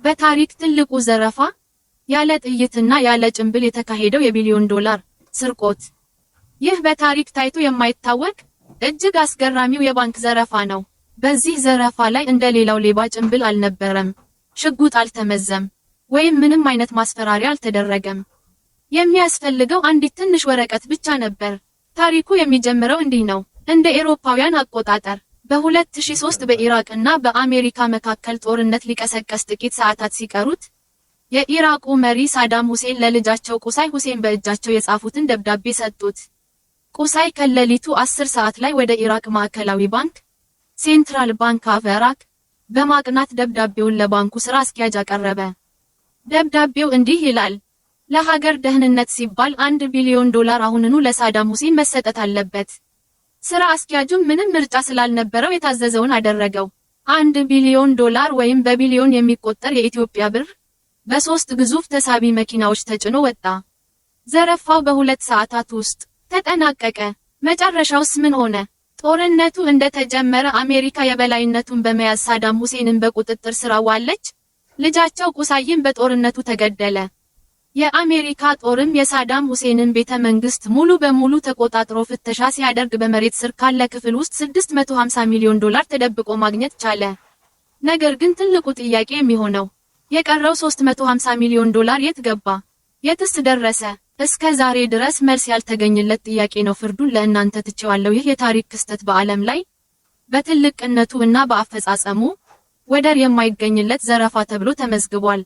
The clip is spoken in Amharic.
በታሪክ ትልቁ ዘረፋ ያለ ጥይትና ያለ ጭንብል የተካሄደው የቢሊዮን ዶላር ስርቆት። ይህ በታሪክ ታይቶ የማይታወቅ እጅግ አስገራሚው የባንክ ዘረፋ ነው። በዚህ ዘረፋ ላይ እንደሌላው ሌባ ጭንብል አልነበረም፣ ሽጉጥ አልተመዘም፣ ወይም ምንም አይነት ማስፈራሪያ አልተደረገም። የሚያስፈልገው አንዲት ትንሽ ወረቀት ብቻ ነበር። ታሪኩ የሚጀምረው እንዲህ ነው። እንደ ኤሮፓውያን አቆጣጠር በ2003 በኢራቅ እና በአሜሪካ መካከል ጦርነት ሊቀሰቀስ ጥቂት ሰዓታት ሲቀሩት የኢራቁ መሪ ሳዳም ሁሴን ለልጃቸው ቁሳይ ሁሴን በእጃቸው የጻፉትን ደብዳቤ ሰጡት። ቁሳይ ከሌሊቱ 10 ሰዓት ላይ ወደ ኢራቅ ማዕከላዊ ባንክ ሴንትራል ባንክ ኦፍ ኢራቅ በማቅናት ደብዳቤውን ለባንኩ ስራ አስኪያጅ አቀረበ። ደብዳቤው እንዲህ ይላል: ለሀገር ደህንነት ሲባል $1 ቢሊዮን አሁንኑ ለሳዳም ሁሴን መሰጠት አለበት። ስራ አስኪያጁም ምንም ምርጫ ስላልነበረው የታዘዘውን አደረገው። $1 ቢሊዮን ወይም በቢሊዮን የሚቆጠር የኢትዮጵያ ብር በ3 ግዙፍ ተሳቢ መኪናዎች ተጭኖ ወጣ። ዘረፋው በ2 ሰዓታት ውስጥ ተጠናቀቀ። መጨረሻውስ ምን ሆነ? ጦርነቱ እንደተጀመረ አሜሪካ የበላይነቱን በመያዝ ሳዳም ሁሴንን በቁጥጥር ስር አዋለች። ልጃቸው ቁሳይም በጦርነቱ ተገደለ። የአሜሪካ ጦርም የሳዳም ሁሴንን ቤተ መንግስት ሙሉ በሙሉ ተቆጣጥሮ ፍተሻ ሲያደርግ በመሬት ስር ካለ ክፍል ውስጥ $650 ሚሊዮን ተደብቆ ማግኘት ቻለ። ነገር ግን ትልቁ ጥያቄ የሚሆነው የቀረው $350 ሚሊዮን የት ገባ? የትስ ደረሰ? እስከ ዛሬ ድረስ መልስ ያልተገኘለት ጥያቄ ነው። ፍርዱን ለእናንተ ትቼዋለሁ። ይህ የታሪክ ክስተት በዓለም ላይ በትልቅነቱ እና በአፈጻጸሙ ወደር የማይገኝለት ዘረፋ ተብሎ ተመዝግቧል።